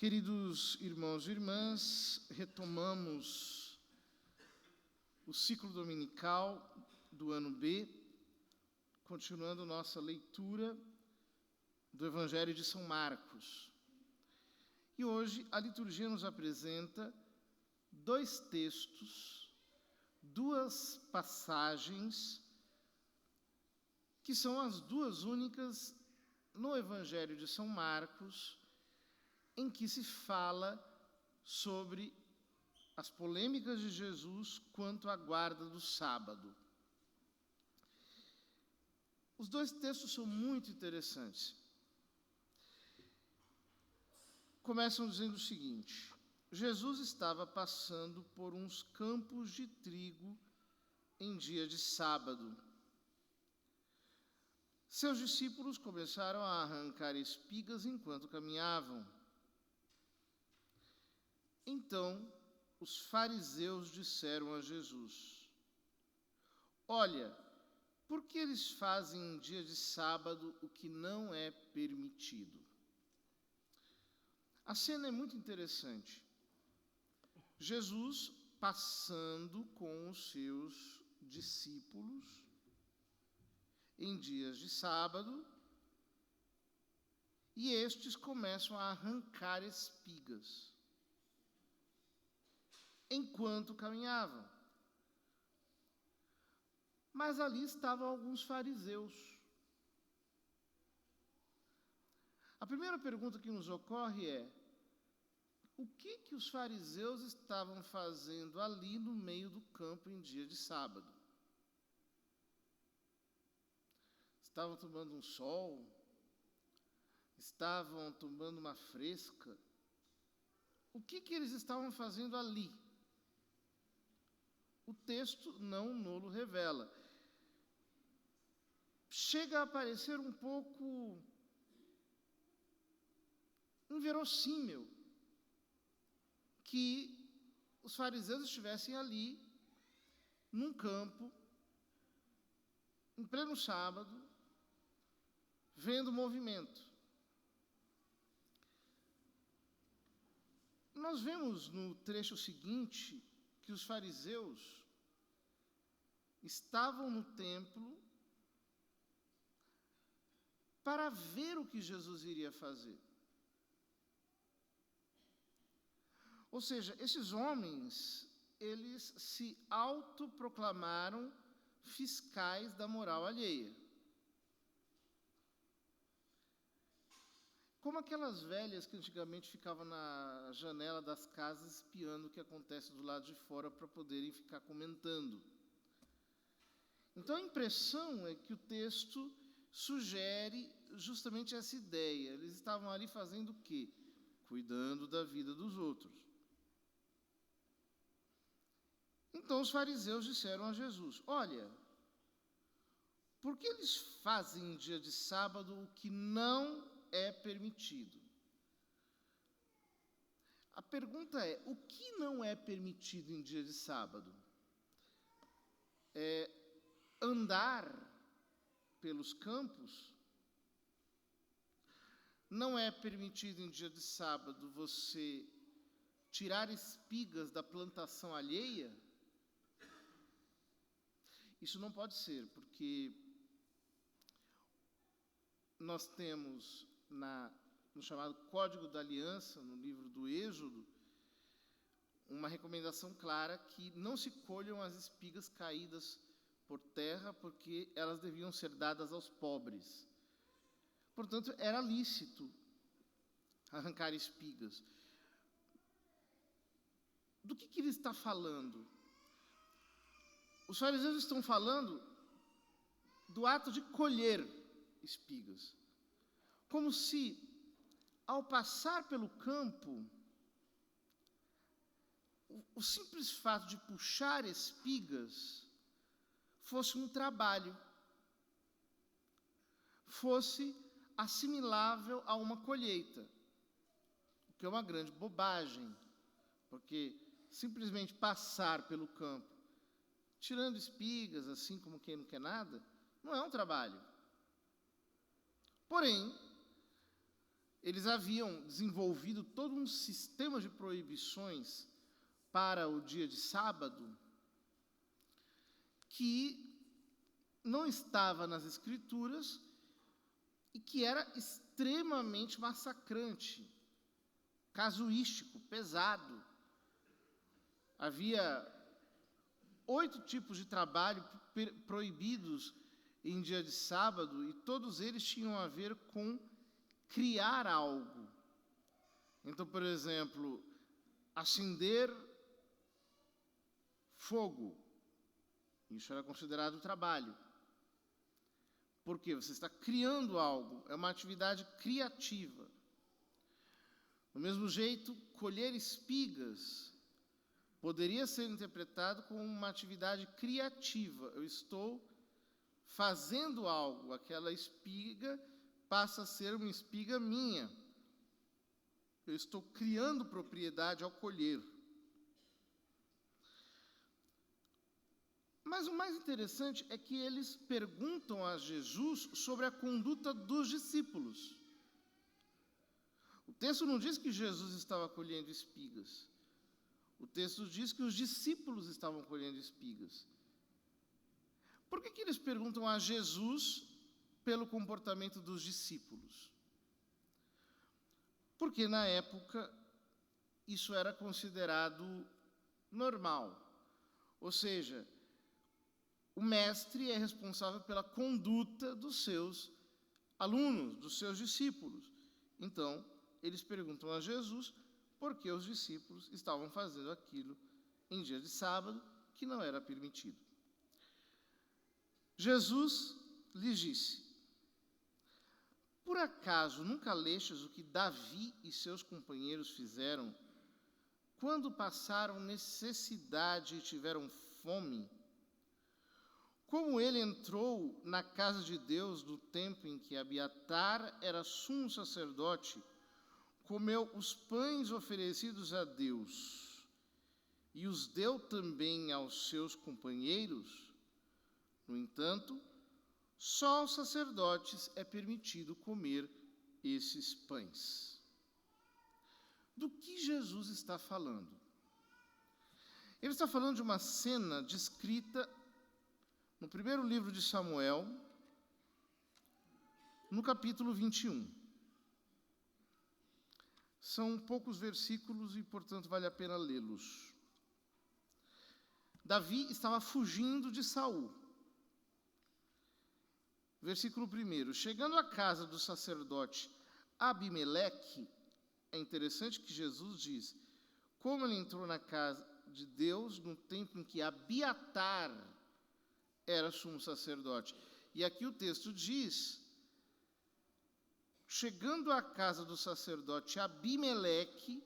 Queridos irmãos e irmãs, retomamos o ciclo dominical do ano B, continuando nossa leitura do Evangelho de São Marcos. E hoje a liturgia nos apresenta dois textos, duas passagens, que são as duas únicas no Evangelho de São Marcos, em que se fala sobre as polêmicas de Jesus quanto à guarda do sábado. Os dois textos são muito interessantes. Começam dizendo o seguinte: Jesus estava passando por uns campos de trigo em dia de sábado. Seus discípulos começaram a arrancar espigas enquanto caminhavam. Então, os fariseus disseram a Jesus: Olha, por que eles fazem em dia de sábado o que não é permitido? A cena é muito interessante. Jesus passando com os seus discípulos em dias de sábado, e estes começam a arrancar espigas enquanto caminhavam. Mas ali estavam alguns fariseus. A primeira pergunta que nos ocorre é: o que os fariseus estavam fazendo ali no meio do campo em dia de sábado? Estavam tomando um sol? Estavam tomando uma fresca? O que eles estavam fazendo ali? O texto não nos revela. Chega a parecer um pouco inverossímil que os fariseus estivessem ali, num campo, em pleno sábado, vendo o movimento. Nós vemos no trecho seguinte que os fariseus estavam no templo para ver o que Jesus iria fazer. Ou seja, esses homens, eles se autoproclamaram fiscais da moral alheia. Como aquelas velhas que antigamente ficavam na janela das casas espiando o que acontece do lado de fora para poderem ficar comentando. Então a impressão é que o texto sugere justamente essa ideia. Eles estavam ali fazendo o quê? Cuidando da vida dos outros. Então os fariseus disseram a Jesus: Olha, por que eles fazem em dia de sábado o que não é permitido? A pergunta é: o que não é permitido em dia de sábado? É andar pelos campos? Não é permitido em dia de sábado você tirar espigas da plantação alheia? Isso não pode ser, porque nós temos no chamado Código da Aliança, no livro do Êxodo, uma recomendação clara que não se colham as espigas caídas por terra, porque elas deviam ser dadas aos pobres. Portanto, era lícito arrancar espigas. Do que ele está falando? Os fariseus estão falando do ato de colher espigas. Como se, ao passar pelo campo, o simples fato de puxar espigas fosse um trabalho, fosse assimilável a uma colheita, o que é uma grande bobagem, porque simplesmente passar pelo campo, tirando espigas, assim como quem não quer nada, não é um trabalho. Porém, eles haviam desenvolvido todo um sistema de proibições para o dia de sábado que não estava nas Escrituras e que era extremamente massacrante, casuístico, pesado. Havia 8 tipos de trabalho proibidos em dia de sábado, e todos eles tinham a ver com criar algo. Então, por exemplo, acender fogo. Isso era considerado trabalho. Porque você está criando algo, é uma atividade criativa. Do mesmo jeito, colher espigas poderia ser interpretado como uma atividade criativa. Eu estou fazendo algo, aquela espiga passa a ser uma espiga minha. Eu estou criando propriedade ao colher. Mas o mais interessante é que eles perguntam a Jesus sobre a conduta dos discípulos. O texto não diz que Jesus estava colhendo espigas. O texto diz que os discípulos estavam colhendo espigas. Por que eles perguntam a Jesus pelo comportamento dos discípulos? Porque na época isso era considerado normal. Ou seja, o mestre é responsável pela conduta dos seus alunos, dos seus discípulos. Então, eles perguntam a Jesus por que os discípulos estavam fazendo aquilo em dia de sábado, que não era permitido. Jesus lhes disse: por acaso nunca lestes o que Davi e seus companheiros fizeram quando passaram necessidade e tiveram fome? Como ele entrou na casa de Deus no tempo em que Abiatar era sumo sacerdote, comeu os pães oferecidos a Deus e os deu também aos seus companheiros. No entanto, só aos sacerdotes é permitido comer esses pães. Do que Jesus está falando? Ele está falando de uma cena descrita no primeiro livro de Samuel, no capítulo 21. São poucos versículos e, portanto, vale a pena lê-los. Davi estava fugindo de Saul. Versículo 1. Chegando à casa do sacerdote Abimeleque, é interessante que Jesus diz como ele entrou na casa de Deus no tempo em que Abiatar era sumo sacerdote. E aqui o texto diz: chegando à casa do sacerdote Abimeleque,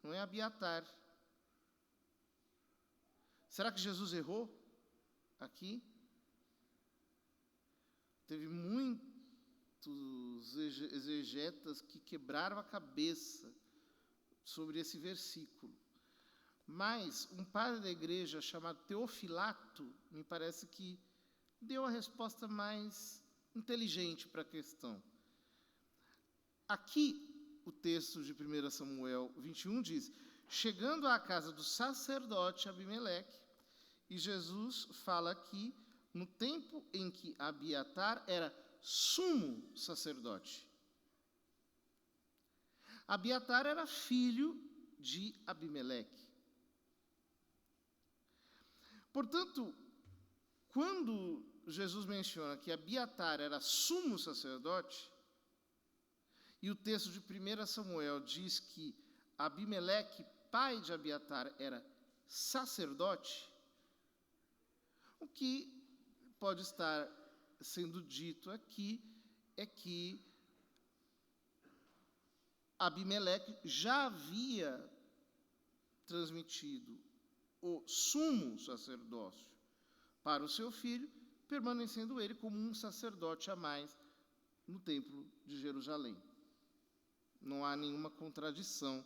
não é Abiatar. Será que Jesus errou aqui? Teve muitos exegetas que quebraram a cabeça sobre esse versículo. Mas um padre da igreja chamado Teofilato, me parece que deu a resposta mais inteligente para a questão. Aqui, o texto de 1 Samuel 21 diz: chegando à casa do sacerdote Abimeleque, e Jesus fala aqui no tempo em que Abiatar era sumo sacerdote. Abiatar era filho de Abimeleque. Portanto, quando Jesus menciona que Abiatar era sumo sacerdote, e o texto de 1 Samuel diz que Abimeleque, pai de Abiatar, era sacerdote, o que pode estar sendo dito aqui é que Abimeleque já havia transmitido o sumo sacerdócio para o seu filho, permanecendo ele como um sacerdote a mais no templo de Jerusalém. Não há nenhuma contradição,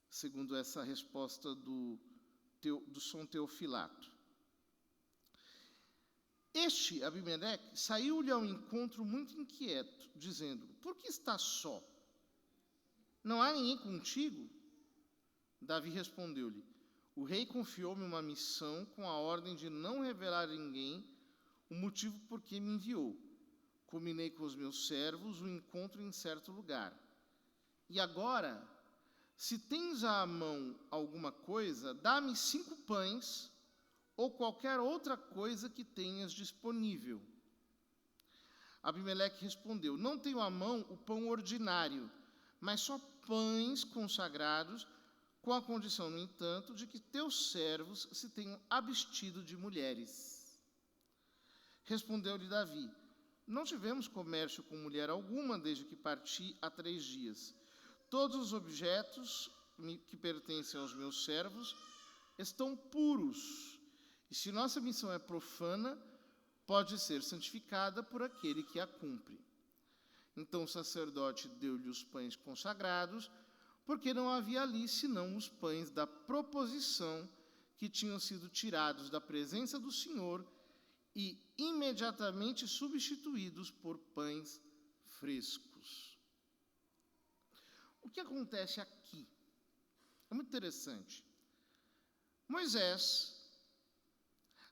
segundo essa resposta do São Teofilato. Este, Abimeleque, saiu-lhe ao encontro muito inquieto, dizendo: por que estás só? Não há ninguém contigo? Davi respondeu-lhe: o rei confiou-me uma missão com a ordem de não revelar a ninguém o motivo por que me enviou. Combinei com os meus servos o encontro em certo lugar. E agora, se tens à mão alguma coisa, dá-me 5 pães ou qualquer outra coisa que tenhas disponível. Abimeleque respondeu: não tenho à mão o pão ordinário, mas só pães consagrados, com a condição, no entanto, de que teus servos se tenham abstido de mulheres. Respondeu-lhe Davi: não tivemos comércio com mulher alguma desde que parti há 3 dias. Todos os objetos que pertencem aos meus servos estão puros, e se nossa missão é profana, pode ser santificada por aquele que a cumpre. Então o sacerdote deu-lhe os pães consagrados, porque não havia ali senão os pães da proposição, que tinham sido tirados da presença do Senhor e imediatamente substituídos por pães frescos. O que acontece aqui? É muito interessante. Moisés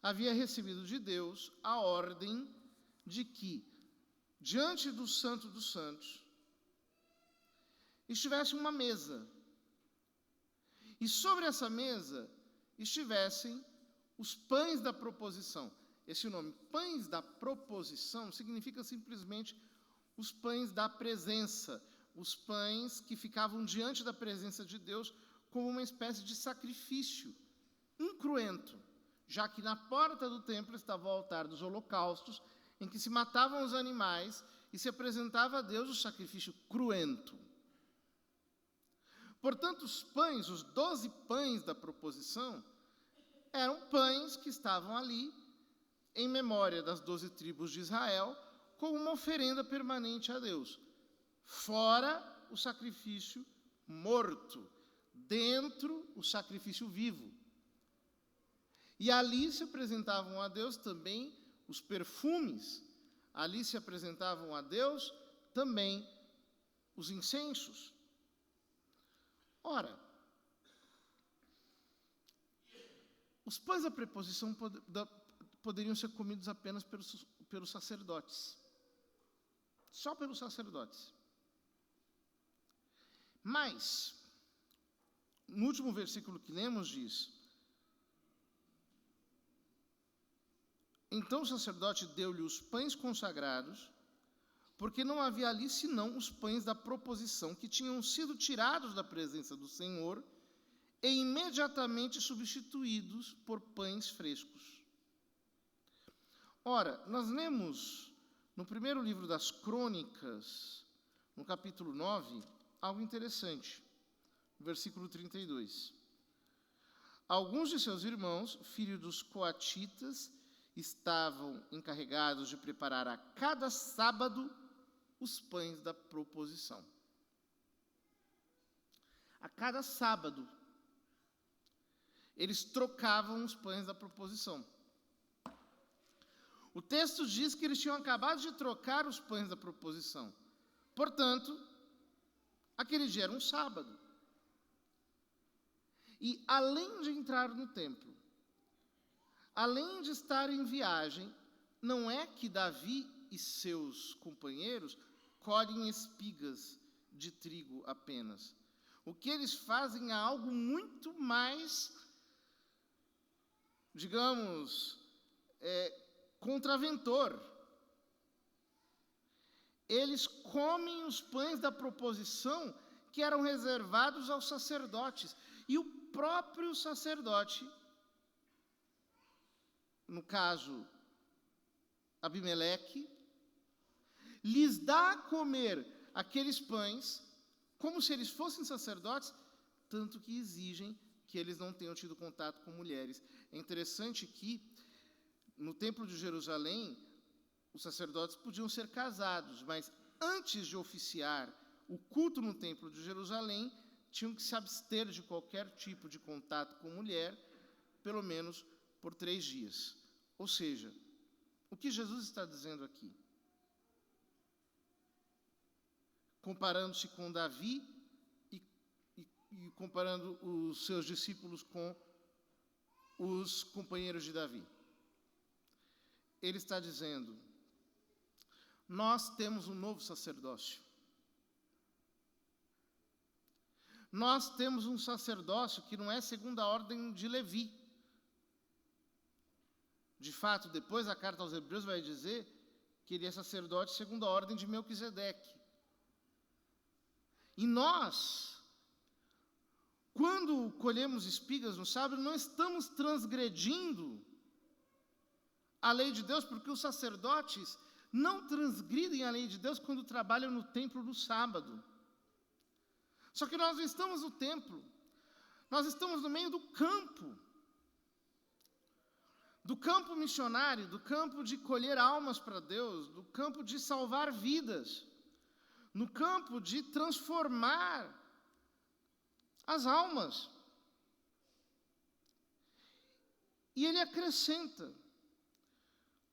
havia recebido de Deus a ordem de que, diante do Santo dos Santos, estivesse uma mesa. E sobre essa mesa estivessem os pães da proposição. Esse nome, pães da proposição, significa simplesmente os pães da presença, os pães que ficavam diante da presença de Deus como uma espécie de sacrifício incruento, já que na porta do templo estava o altar dos holocaustos, em que se matavam os animais e se apresentava a Deus o sacrifício cruento. Portanto, os pães, os 12 pães da proposição, eram pães que estavam ali em memória das 12 tribos de Israel, como uma oferenda permanente a Deus, fora o sacrifício morto, dentro o sacrifício vivo. E ali se apresentavam a Deus também os perfumes, ali se apresentavam a Deus também os incensos. Ora, os pães da preposição poderiam ser comidos apenas pelos sacerdotes. Só pelos sacerdotes. Mas, no último versículo que lemos diz: então o sacerdote deu-lhe os pães consagrados, porque não havia ali senão os pães da proposição, que tinham sido tirados da presença do Senhor e imediatamente substituídos por pães frescos. Ora, nós lemos no primeiro livro das Crônicas, no capítulo 9, algo interessante, versículo 32. Alguns de seus irmãos, filhos dos coatitas, estavam encarregados de preparar a cada sábado os pães da proposição. A cada sábado, eles trocavam os pães da proposição. O texto diz que eles tinham acabado de trocar os pães da proposição. Portanto, aquele dia era um sábado. E além de entrar no templo, além de estar em viagem, não é que Davi e seus companheiros colhem espigas de trigo apenas. O que eles fazem é algo muito mais, digamos, contraventor. Eles comem os pães da proposição que eram reservados aos sacerdotes. E o próprio sacerdote, no caso Abimeleque, lhes dá a comer aqueles pães como se eles fossem sacerdotes, tanto que exigem que eles não tenham tido contato com mulheres. É interessante que, no Templo de Jerusalém, os sacerdotes podiam ser casados, mas antes de oficiar o culto no Templo de Jerusalém, tinham que se abster de qualquer tipo de contato com mulher, pelo menos por 3 dias. Ou seja, O que Jesus está dizendo aqui? Comparando-se com Davi e comparando os seus discípulos com os companheiros de Davi. Ele está dizendo: nós temos um novo sacerdócio. Nós temos um sacerdócio que não é segundo a ordem de Levi. De fato, depois a carta aos Hebreus vai dizer que ele é sacerdote segundo a ordem de Melquisedeque. E nós, quando colhemos espigas no sábado, não estamos transgredindo a lei de Deus, porque os sacerdotes não transgridem a lei de Deus quando trabalham no templo no sábado. Só que nós não estamos no templo, nós estamos no meio do campo missionário, do campo de colher almas para Deus, do campo de salvar vidas, no campo de transformar as almas. E ele acrescenta: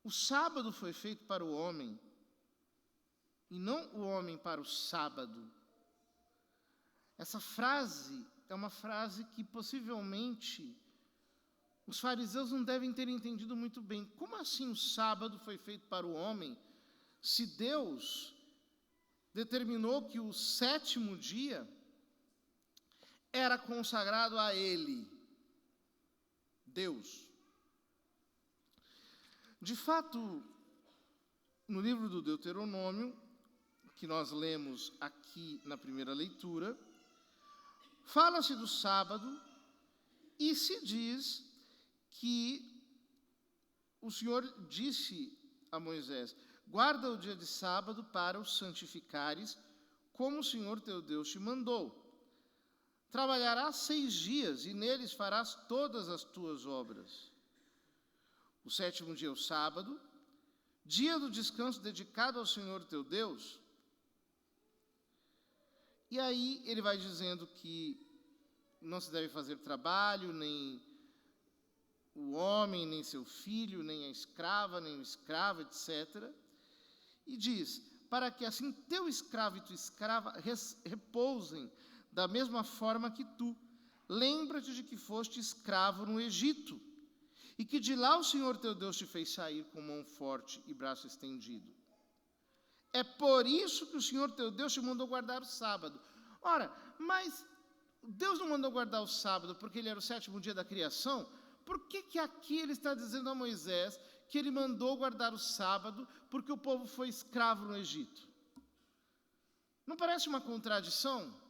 o sábado foi feito para o homem, e não o homem para o sábado. Essa frase é uma frase que possivelmente os fariseus não devem ter entendido muito bem. Como assim o sábado foi feito para o homem, se Deus determinou que o 7º dia era consagrado a Ele, Deus? De fato, no livro do Deuteronômio, que nós lemos aqui na primeira leitura, fala-se do sábado e se diz que o Senhor disse a Moisés: guarda o dia de sábado para o santificares, como o Senhor teu Deus te mandou. Trabalharás 6 dias, e neles farás todas as tuas obras. O 7º dia é o sábado, dia do descanso dedicado ao Senhor teu Deus. E aí ele vai dizendo que não se deve fazer trabalho, nem o homem, nem seu filho, nem a escrava, nem o escravo, etc. E diz: para que assim teu escravo e tua escrava repousem da mesma forma que tu. Lembra-te de que foste escravo no Egito, e que de lá o Senhor teu Deus te fez sair com mão forte e braço estendido. É por isso que o Senhor teu Deus te mandou guardar o sábado. Ora, mas Deus não mandou guardar o sábado porque ele era o 7º dia da criação? Por que aqui ele está dizendo a Moisés que ele mandou guardar o sábado porque o povo foi escravo no Egito? Não parece uma contradição?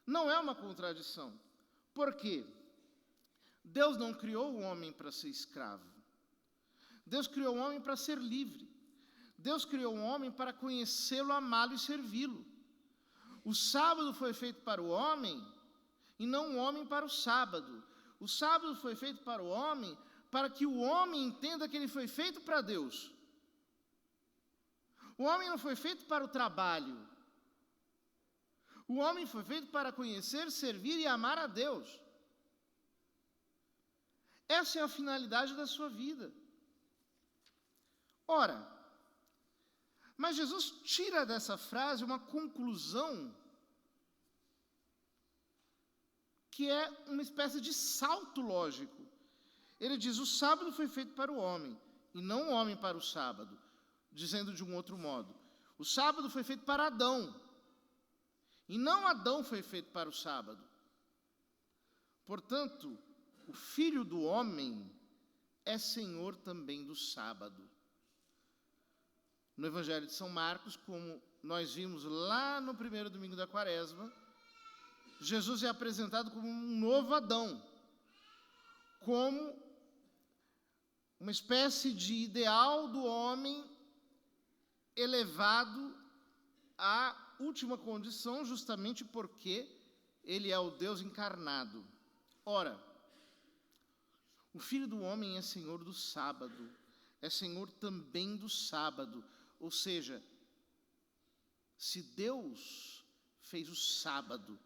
Não é uma contradição. Por quê? Deus não criou o homem para ser escravo. Deus criou o homem para ser livre. Deus criou o homem para conhecê-lo, amá-lo e servi-lo. O sábado foi feito para o homem e não o homem para o sábado. O sábado foi feito para o homem para que o homem entenda que ele foi feito para Deus. O homem não foi feito para o trabalho. O homem foi feito para conhecer, servir e amar a Deus. Essa é a finalidade da sua vida. Ora, mas Jesus tira dessa frase uma conclusão que é uma espécie de salto lógico. Ele diz: o sábado foi feito para o homem, e não o homem para o sábado. Dizendo de um outro modo, o sábado foi feito para Adão, e não Adão foi feito para o sábado. Portanto, o Filho do homem é Senhor também do sábado. No Evangelho de São Marcos, como nós vimos lá no primeiro domingo da Quaresma, Jesus é apresentado como um novo Adão, como uma espécie de ideal do homem elevado à última condição, justamente porque ele é o Deus encarnado. Ora, o Filho do homem é Senhor do sábado, é Senhor também do sábado. Ou seja, se Deus fez o sábado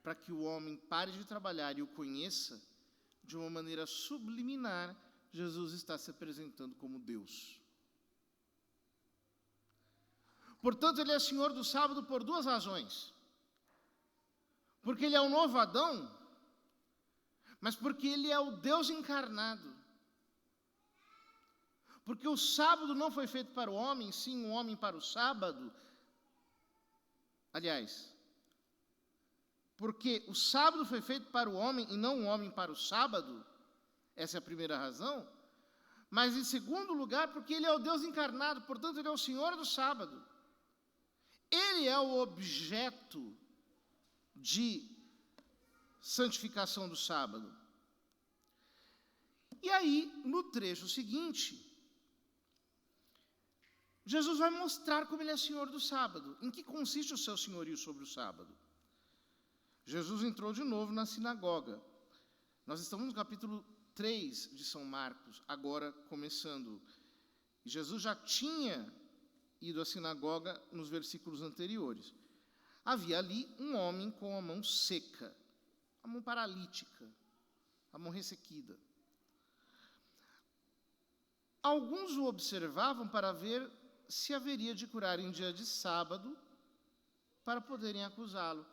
para que o homem pare de trabalhar e o conheça, de uma maneira subliminar, Jesus está se apresentando como Deus. Portanto, ele é Senhor do sábado por duas razões. Porque ele é o novo Adão, mas porque ele é o Deus encarnado. Porque o sábado não foi feito para o homem, sim o homem para o sábado. Aliás, porque o sábado foi feito para o homem e não o homem para o sábado, essa é a primeira razão. Mas em segundo lugar, porque ele é o Deus encarnado, portanto ele é o Senhor do sábado. Ele é o objeto de santificação do sábado. E aí, no trecho seguinte, Jesus vai mostrar como ele é Senhor do sábado. Em que consiste o seu senhorio sobre o sábado? Jesus entrou de novo na sinagoga. Nós estamos no capítulo 3 de São Marcos, agora começando. Jesus já tinha ido à sinagoga nos versículos anteriores. Havia ali um homem com a mão seca, a mão paralítica, a mão ressequida. Alguns o observavam para ver se haveria de curar em dia de sábado, para poderem acusá-lo.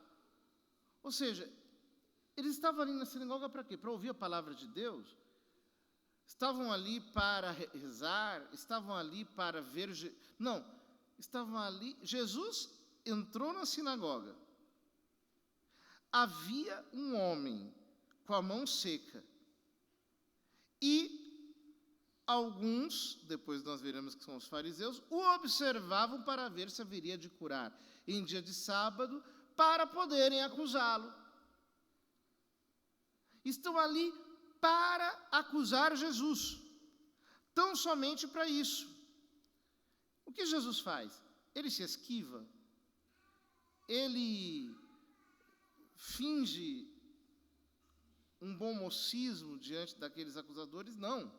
Ou seja, eles estavam ali na sinagoga para quê? Para ouvir a palavra de Deus? Estavam ali para rezar? Estavam ali para ver... Não, estavam ali... Jesus entrou na sinagoga. Havia um homem com a mão seca. E alguns, depois nós veremos que são os fariseus, o observavam para ver se haveria de curar em dia de sábado, para poderem acusá-lo. Estão ali para acusar Jesus, tão somente para isso. O que Jesus faz? Ele se esquiva, ele finge um bom mocismo diante daqueles acusadores? Não.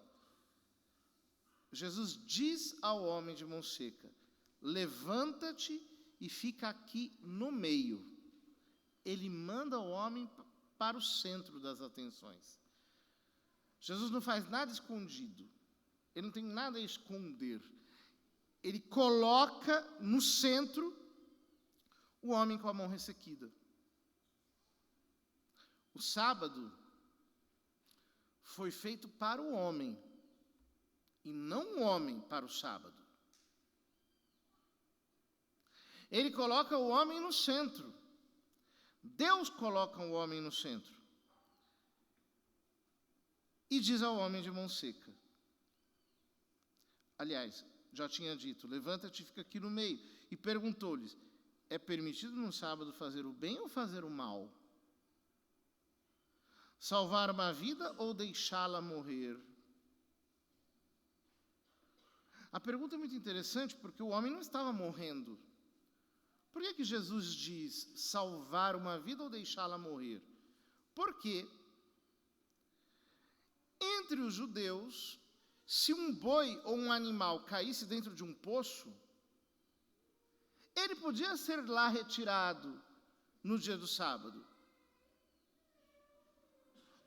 Jesus diz ao homem de mão seca: levanta-te e fica aqui no meio. Ele manda o homem para o centro das atenções. Jesus não faz nada escondido. Ele não tem nada a esconder. Ele coloca no centro o homem com a mão ressequida. O sábado foi feito para o homem, e não o homem para o sábado. Ele coloca o homem no centro. Deus coloca o homem no centro. E diz ao homem de mão seca. Aliás, já tinha dito, levanta-te e fica aqui no meio. E perguntou-lhes, é permitido no sábado fazer o bem ou fazer o mal? Salvar uma vida ou deixá-la morrer? A pergunta é muito interessante porque o homem não estava morrendo. Por que Jesus diz salvar uma vida ou deixá-la morrer? Porque entre os judeus, se um boi ou um animal caísse dentro de um poço, ele podia ser lá retirado no dia do sábado.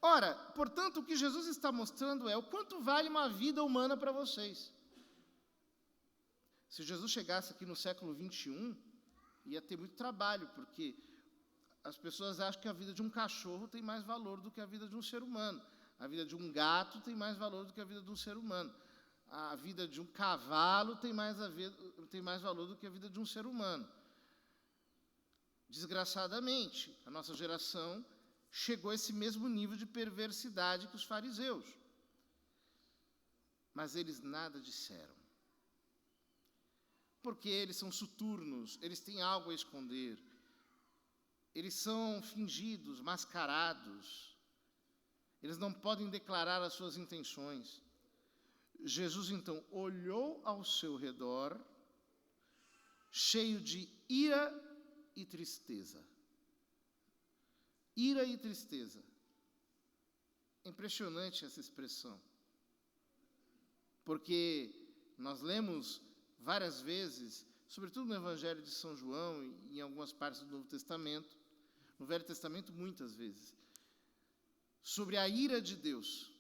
Ora, portanto, o que Jesus está mostrando é o quanto vale uma vida humana para vocês. Se Jesus chegasse aqui no século 21, ia ter muito trabalho, porque as pessoas acham que a vida de um cachorro tem mais valor do que a vida de um ser humano. A vida de um gato tem mais valor do que a vida de um ser humano. A vida de um cavalo tem mais valor do que a vida de um ser humano. Desgraçadamente, a nossa geração chegou a esse mesmo nível de perversidade que os fariseus. Mas eles nada disseram. Porque eles são soturnos, eles têm algo a esconder. Eles são fingidos, mascarados. Eles não podem declarar as suas intenções. Jesus, então, olhou ao seu redor, cheio de ira e tristeza. Ira e tristeza. Impressionante essa expressão. Porque nós lemos várias vezes, sobretudo no Evangelho de São João e em algumas partes do Novo Testamento, no Velho Testamento muitas vezes, sobre a ira de Deus.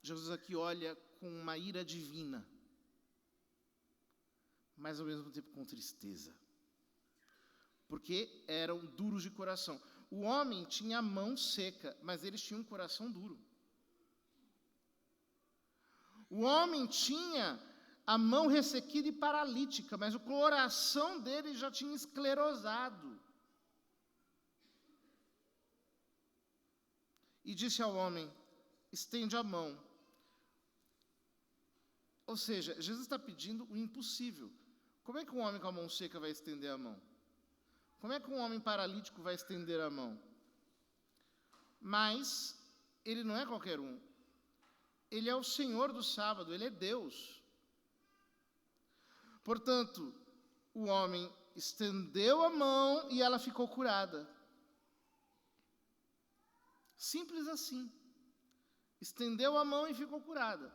Jesus aqui olha com uma ira divina, mas ao mesmo tempo com tristeza, porque eram duros de coração. O homem tinha a mão seca, mas eles tinham um coração duro. O homem tinha a mão ressequida e paralítica, mas o coração dele já tinha esclerosado. E disse ao homem: estende a mão. Ou seja, Jesus está pedindo o impossível. Como é que um homem com a mão seca vai estender a mão? Como é que um homem paralítico vai estender a mão? Mas ele não é qualquer um. Ele é o Senhor do sábado, ele é Deus. Portanto, o homem estendeu a mão e ela ficou curada. Simples assim. Estendeu a mão e ficou curada.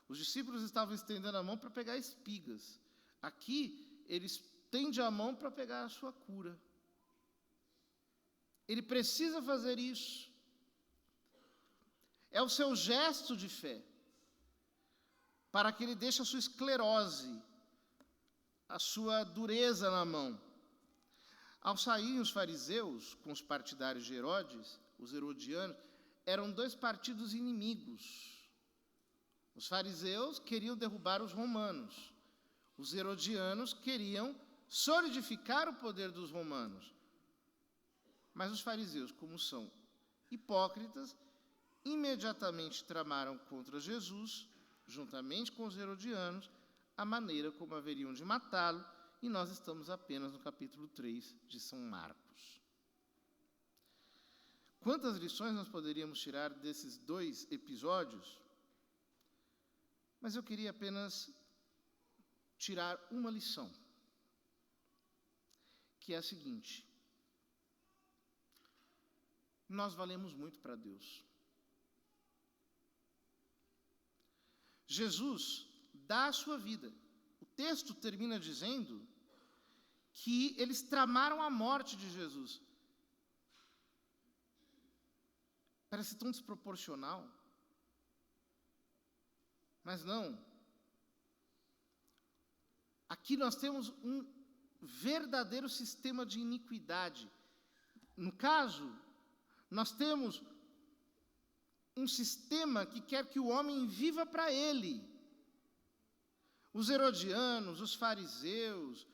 Os discípulos estavam estendendo a mão para pegar espigas. Aqui, ele estende a mão para pegar a sua cura. Ele precisa fazer isso. É o seu gesto de fé, para que ele deixe a sua esclerose, a sua dureza na mão. Ao saírem os fariseus com os partidários de Herodes, os herodianos, eram dois partidos inimigos. Os fariseus queriam derrubar os romanos. Os herodianos queriam solidificar o poder dos romanos. Mas os fariseus, como são hipócritas, imediatamente tramaram contra Jesus, juntamente com os herodianos, a maneira como haveriam de matá-lo, e nós estamos apenas no capítulo 3 de São Marcos. Quantas lições nós poderíamos tirar desses dois episódios? Mas eu queria apenas tirar uma lição, que é a seguinte: nós valemos muito para Deus. Jesus dá a sua vida. O texto termina dizendo que eles tramaram a morte de Jesus. Parece tão desproporcional. Mas não. Aqui nós temos um verdadeiro sistema de iniquidade. No caso, nós temos um sistema que quer que o homem viva para ele. Os herodianos, os fariseus,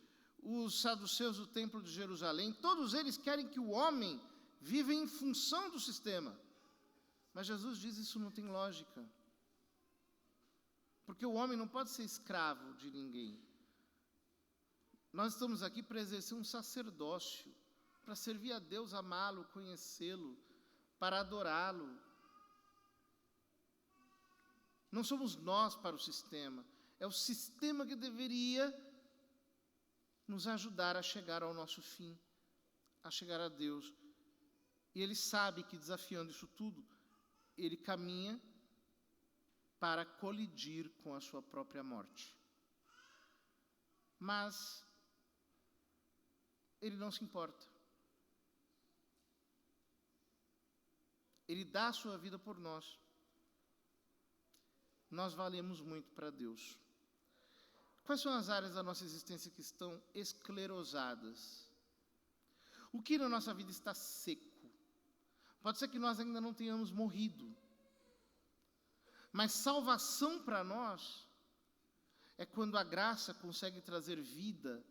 os saduceus do templo de Jerusalém, todos eles querem que o homem viva em função do sistema. Mas Jesus diz: isso não tem lógica. Porque o homem não pode ser escravo de ninguém. Nós estamos aqui para exercer um sacerdócio, para servir a Deus, amá-lo, conhecê-lo, para adorá-lo. Não somos nós para o sistema, é o sistema que deveria nos ajudar a chegar ao nosso fim, a chegar a Deus. E ele sabe que, desafiando isso tudo, ele caminha para colidir com a sua própria morte. Mas ele não se importa. Ele dá a sua vida por nós. Nós valemos muito para Deus. Quais são as áreas da nossa existência que estão esclerosadas? O que na nossa vida está seco? Pode ser que nós ainda não tenhamos morrido. Mas salvação para nós é quando a graça consegue trazer vida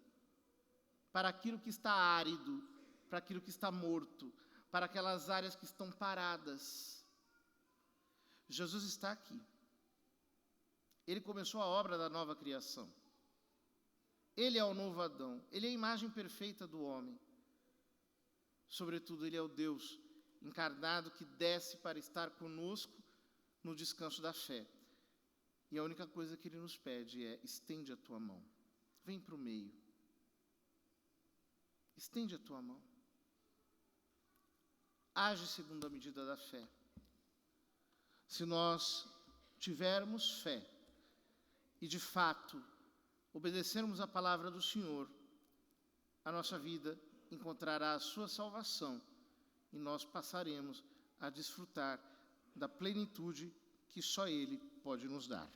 para aquilo que está árido, para aquilo que está morto, para aquelas áreas que estão paradas. Jesus está aqui. Ele começou a obra da nova criação. Ele é o novo Adão. Ele é a imagem perfeita do homem. Sobretudo, ele é o Deus encarnado que desce para estar conosco no descanso da fé. E a única coisa que ele nos pede é: estende a tua mão. Vem para o meio. Estende a tua mão. Age segundo a medida da fé. Se nós tivermos fé e, de fato, obedecermos a palavra do Senhor, a nossa vida encontrará a sua salvação e nós passaremos a desfrutar da plenitude que só Ele pode nos dar.